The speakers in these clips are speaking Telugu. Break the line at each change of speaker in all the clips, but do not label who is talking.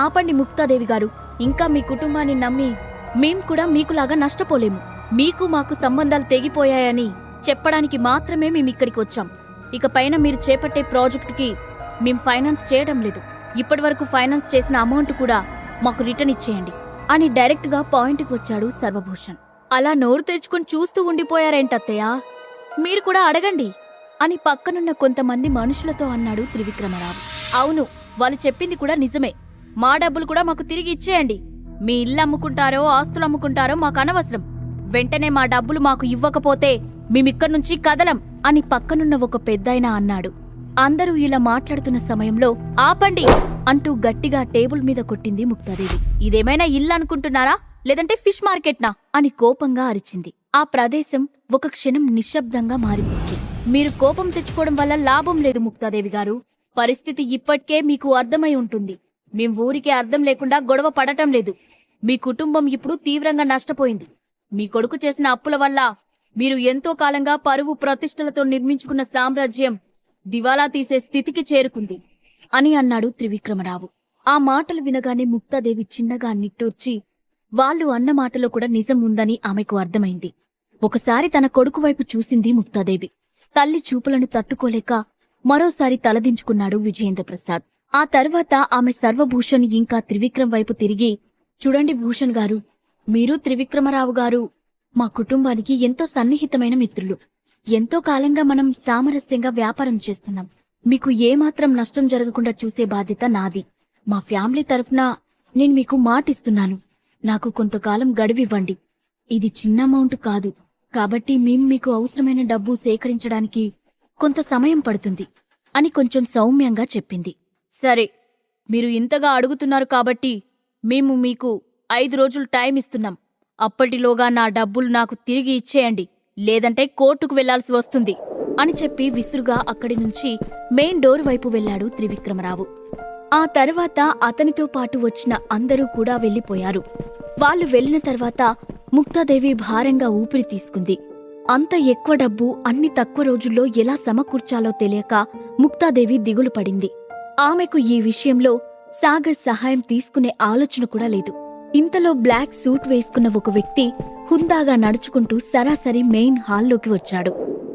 ఆపండి ముక్తాదేవి గారు. ఇంకా మీ కుటుంబాన్ని నమ్మి మేం కూడా మీకులాగా నష్టపోలేము. మీకు మాకు సంబంధాలు తెగిపోయాయని చెప్పడానికి మాత్రమే మేమిక్కడికి వచ్చాం. ఇక పైన మీరు చేపట్టే ప్రాజెక్టుకి మేం ఫైనాన్స్ చేయడం లేదు. ఇప్పటివరకు ఫైనాన్స్ చేసిన అమౌంట్ కూడా మాకు రిటర్న్ ఇచ్చేయండి అని డైరెక్ట్గా పాయింట్కి వచ్చాడు సర్వభూషణ్. అలా నోరు తెరుచుకుని చూస్తూ ఉండిపోయారేంటత్తయ్యా, మీరు కూడా అడగండి అని పక్కనున్న కొంతమంది మనుషులతో అన్నాడు త్రివిక్రమరావు. అవును, వాళ్ళు చెప్పింది కూడా నిజమే. మా డబ్బులు కూడా మాకు తిరిగి ఇచ్చేయండి. మీ ఇల్లు అమ్ముకుంటారో ఆస్తులు అమ్ముకుంటారో మాకు అనవసరం. వెంటనే మా డబ్బులు మాకు ఇవ్వకపోతే మేమిక్కడ్నుంచి కదలం అని పక్కనున్న ఒక పెద్దాయన అన్నాడు. అందరూ ఇలా మాట్లాడుతున్న సమయంలో ఆపండి అంటూ గట్టిగా టేబుల్ మీద కొట్టింది ముక్తాదేవి. ఇదేమైనా ఇల్లు అనుకుంటున్నారా, లేదంటే ఫిష్ మార్కెట్నా అని కోపంగా అరిచింది. ఆ ప్రదేశం ఒక క్షణం నిశ్శబ్దంగా మారిపోయింది. మీరు కోపం తెచ్చుకోవడం వల్ల లాభం లేదు ముక్తాదేవి గారు. పరిస్థితి ఇప్పటికే మీకు అర్థమై ఉంటుంది. మేం ఊరికే అర్థం లేకుండా గొడవ పడటం లేదు. మీ కుటుంబం ఇప్పుడు తీవ్రంగా నష్టపోయింది. మీ కొడుకు చేసిన అప్పుల వల్ల మీరు ఎంతో కాలంగా పరువు ప్రతిష్టలతో నిర్మించుకున్న సామ్రాజ్యం దివాలా తీసే స్థితికి చేరుకుంది అని అన్నాడు త్రివిక్రమరావు. ఆ మాటలు వినగానే ముక్తాదేవి చిన్నగా నిట్టూర్చి, వాళ్ళు అన్న మాటలో కూడా నిజం ఉందని ఆమెకు అర్థమైంది. ఒకసారి తన కొడుకు వైపు చూసింది ముక్తాదేవి. తల్లి చూపులను తట్టుకోలేక మరోసారి తలదించుకున్నాడు విజయేంద్రప్రసాద్. ఆ తర్వాత ఆమె సర్వభూషణ్ ఇంకా త్రివిక్రమ్ వైపు తిరిగి, చూడండి భూషణ్ గారు, మీరు త్రివిక్రమరావు గారు మా కుటుంబానికి ఎంతో సన్నిహితమైన మిత్రులు. ఎంతో కాలంగా మనం సామరస్యంగా వ్యాపారం చేస్తున్నాం. మీకు ఏమాత్రం నష్టం జరగకుండా చూసే బాధ్యత నాది. మా ఫ్యామిలీ తరఫున నేను మీకు మాటిస్తున్నాను. నాకు కొంతకాలం గడువివ్వండి. ఇది చిన్న అమౌంట్ కాదు, కాబట్టి మేం మీకు అవసరమైన డబ్బు సేకరించడానికి కొంత సమయం పడుతుంది అని కొంచెం సౌమ్యంగా చెప్పింది. సరే, మీరు ఇంతగా అడుగుతున్నారు కాబట్టి మేము మీకు 5 రోజులు టైం ఇస్తున్నాం. అప్పటిలోగా నా డబ్బులు నాకు తిరిగి ఇచ్చేయండి, లేదంటే కోర్టుకు వెళ్లాల్సి వస్తుంది అని చెప్పి విసురుగా అక్కడి నుంచి మెయిన్ డోర్ వైపు వెళ్లాడు త్రివిక్రమరావు. ఆ తర్వాత అతనితో పాటు వచ్చిన అందరూ కూడా వెళ్లిపోయారు. వాళ్ళు వెళ్లిన తర్వాత ముక్తాదేవి భారంగా ఊపిరి తీసుకుంది. అంత ఎక్కువ డబ్బు అన్ని తక్కువ రోజుల్లో ఎలా సమకూర్చాలో తెలియక ముక్తాదేవి దిగులు పడింది. ఆమెకు ఈ విషయంలో సాగర్ సహాయం తీసుకునే ఆలోచన కూడా లేదు. ఇంతలో బ్లాక్ సూట్ వేసుకున్న ఒక వ్యక్తి హుందాగా నడుచుకుంటూ సరాసరి మెయిన్ హాల్లోకి వచ్చాడు.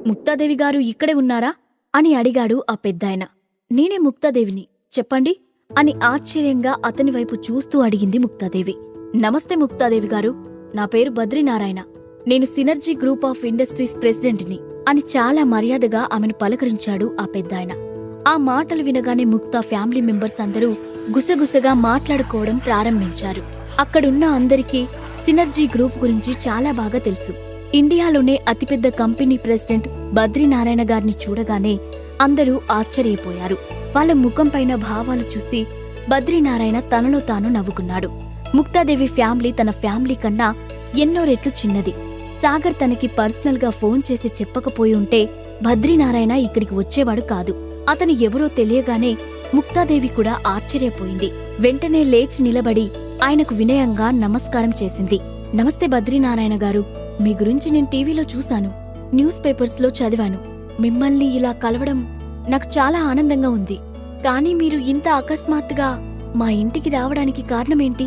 ముక్తాదేవి గారు ఇక్కడే ఉన్నారా అని అడిగాడు ఆ పెద్దాయన. నేనే ముక్తాదేవిని, చెప్పండి అని ఆశ్చర్యంగా అతని వైపు చూస్తూ అడిగింది ముక్తాదేవి. నమస్తే ముక్తాదేవి గారు, నా పేరు బద్రీనారాయణ. నేను సినర్జీ గ్రూప్ ఆఫ్ ఇండస్ట్రీస్ ప్రెసిడెంట్ని అని చాలా మర్యాదగా ఆమెను పలకరించాడు ఆ పెద్దాయన. ఆ మాటలు వినగానే ముక్తా ఫ్యామిలీ మెంబర్స్ అందరూ గుసగుసగా మాట్లాడుకోవడం ప్రారంభించారు. అక్కడున్న అందరికీ సినర్జీ గ్రూప్ గురించి చాలా బాగా తెలుసు. ఇండియాలోనే అతిపెద్ద కంపెనీ ప్రెసిడెంట్ బద్రీనారాయణ గారిని చూడగానే అందరూ ఆశ్చర్యపోయారు. వాళ్ళ ముఖంపైన భావాలు చూసి బద్రీనారాయణ తనలో తాను నవ్వుకున్నాడు. ముక్తాదేవి ఫ్యామిలీ తన ఫ్యామిలీ కన్నా ఎన్నో రెట్లు చిన్నది. సాగర్ తనకి పర్సనల్ గా ఫోన్ చేసి చెప్పకపోయి ఉంటే బద్రీనారాయణ ఇక్కడికి వచ్చేవాడు కాదు. అతను ఎవరో తెలియగానే ముక్తాదేవి కూడా ఆశ్చర్యపోయింది. వెంటనే లేచి నిలబడి ఆయనకు వినయంగా నమస్కారం చేసింది. నమస్తే బద్రీనారాయణ గారు, మీ గురించి నేను టీవీలో చూశాను, న్యూస్ పేపర్స్లో చదివాను. మిమ్మల్ని ఇలా కలవడం నాకు చాలా ఆనందంగా ఉంది. కానీ మీరు ఇంత అకస్మాత్తుగా మా ఇంటికి రావడానికి కారణమేంటి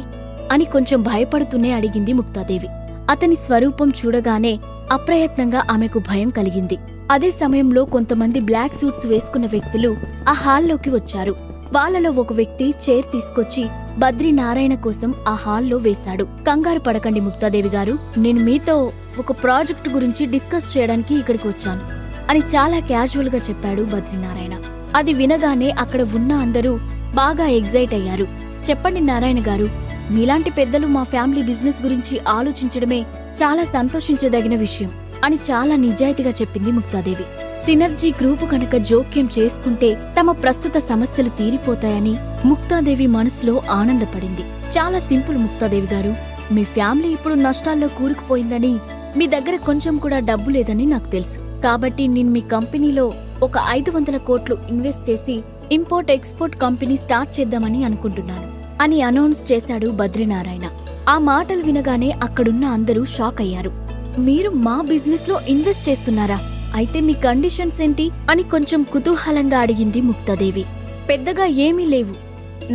అని కొంచెం భయపడుతూనే అడిగింది ముక్తాదేవి. అతని స్వరూపం చూడగానే అప్రయత్నంగా ఆమెకు భయం కలిగింది. అదే సమయంలో కొంతమంది బ్లాక్ సూట్స్ వేసుకున్న వ్యక్తులు ఆ హాల్లోకి వచ్చారు. వాళ్ళలో ఒక వ్యక్తి చైర్ తీసుకొచ్చి బద్రీనారాయణ కోసం ఆ హాల్లో వేశాడు. కంగారు పడకండి ముక్తాదేవి గారు, నేను మీతో ఒక ప్రాజెక్టు గురించి డిస్కస్ చేయడానికి ఇక్కడికి వచ్చాను అని చాలా క్యాజువల్ గా చెప్పాడు బద్రీనారాయణ. అది వినగానే అక్కడ ఉన్న అందరూ బాగా ఎగ్జైట్ అయ్యారు. చెప్పండి నారాయణ గారు, మీలాంటి పెద్దలు మా ఫ్యామిలీ బిజినెస్ గురించి ఆలోచించడమే చాలా సంతోషించదగిన విషయం అని చాలా నిజాయితీగా చెప్పింది ముక్తాదేవి. సినర్జీ గ్రూపు కనుక జోక్యం చేసుకుంటే తమ ప్రస్తుత సమస్యలు తీరిపోతాయని ముక్తాదేవి మనసులో ఆనందపడింది. చాలా సింపుల్ ముక్తాదేవి గారు, మీ ఫ్యామిలీ ఇప్పుడు నష్టాల్లో కూరుకుపోయిందని, మీ దగ్గర కొంచెం కూడా డబ్బు లేదని నాకు తెలుసు. కాబట్టి నేను మీ కంపెనీలో ఒక 500 కోట్లు ఇన్వెస్ట్ చేసి ఇంపోర్ట్ ఎక్స్పోర్ట్ కంపెనీ స్టార్ట్ చేద్దామని అనుకుంటున్నాను అని అనౌన్స్ చేశాడు బద్రీనారాయణ. ఆ మాటలు వినగానే అక్కడున్న అందరూ షాక్ అయ్యారు. మీరు మా బిజినెస్ లో ఇన్వెస్ట్ చేస్తున్నారా? అయితే మీ కండిషన్స్ ఏంటి అని కొంచెం కుతూహలంగా అడిగింది ముక్తాదేవి. పెద్దగా ఏమీ లేవు,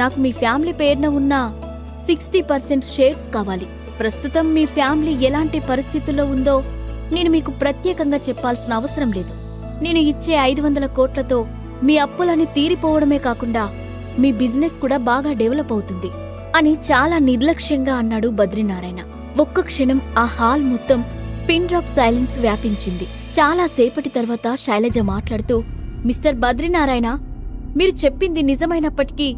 నాకు మీ ఫ్యామిలీ పేరున ఉన్న 60% షేర్స్ కావాలి. ప్రస్తుతం మీ ఫ్యామిలీ ఎలాంటి పరిస్థితుల్లో ఉందో నేను మీకు ప్రత్యేకంగా చెప్పాల్సిన అవసరం లేదు. నేను ఇచ్చే 500 కోట్లతో మీ అప్పులని తీరిపోవడమే కాకుండా మీ బిజినెస్ కూడా బాగా డెవలప్ అవుతుంది అని చాలా నిర్లక్ష్యంగా అన్నాడు బద్రీనారాయణ. ఒక్క క్షణం ఆ హాల్ మొత్తం పిన్ డ్రాప్ సైలెన్స్ వ్యాపించింది. చాలా సేపటి తర్వాత శైలజ మాట్లాడుతూ, మిస్టర్ బద్రీనారాయణ, మీరు చెప్పింది నిజమైనప్పటికీ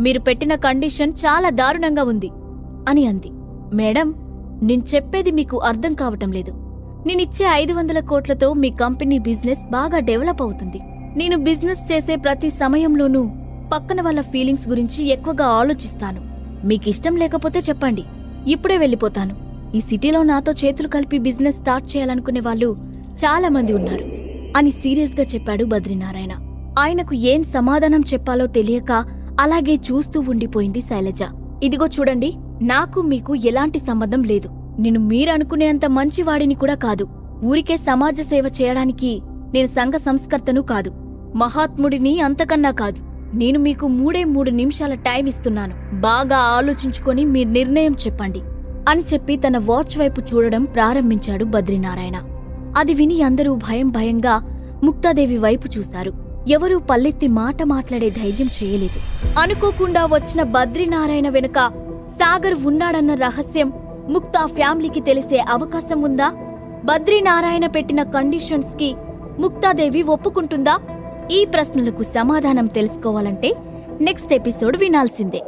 మీరు పెట్టిన కండిషన్ చాలా దారుణంగా ఉంది అని అంది. మేడం, నేను చెప్పేది మీకు అర్థం కావటం లేదు. నేనిచ్చే 500 కోట్లతో మీ కంపెనీ బిజినెస్ బాగా డెవలప్ అవుతుంది. నేను బిజినెస్ చేసే ప్రతి సమయంలోనూ పక్కన వాళ్ళ ఫీలింగ్స్ గురించి ఎక్కువగా ఆలోచిస్తాను. మీకిష్టం లేకపోతే చెప్పండి, ఇప్పుడే వెళ్ళిపోతాను. ఈ సిటీలో నాతో చేతులు కలిపి బిజినెస్ స్టార్ట్ చేయాలనుకునే వాళ్ళు చాలా మంది ఉన్నారు అని సీరియస్గా చెప్పాడు బద్రీనారాయణ. ఆయనకు ఏం సమాధానం చెప్పాలో తెలియక అలాగే చూస్తూ ఉండిపోయింది శైలజ. ఇదిగో చూడండి, నాకు మీకు ఎలాంటి సంబంధం లేదు. నేను మీరనుకునేంత మంచివాడిని కూడా కాదు. ఊరికే సమాజ సేవ చేయడానికి నేను సంఘ సంస్కర్తను కాదు, మహాత్ముడిని అంతకన్నా కాదు. నేను మీకు 3 నిమిషాల టైం ఇస్తున్నాను. బాగా ఆలోచించుకొని మీ నిర్ణయం చెప్పండి అని చెప్పి తన వాచ్ వైపు చూడడం ప్రారంభించాడు బద్రీనారాయణ. అది విని అందరూ భయంగా ముక్తాదేవి వైపు చూశారు. ఎవరూ పల్లెత్తి మాట మాట్లాడే ధైర్యం చేయలేదు. అనుకోకుండా వచ్చిన బద్రీనారాయణ వెనుక సాగర్ ఉన్నాడన్న రహస్యం ముక్తా ఫ్యామిలీకి తెలిసే అవకాశం ఉందా? బద్రీనారాయణ పెట్టిన కండిషన్స్ కి ముక్తాదేవి ఒప్పుకుంటుందా? ఈ ప్రశ్నలకు సమాధానం తెలుసుకోవాలంటే నెక్స్ట్ ఎపిసోడ్ వినాల్సిందే.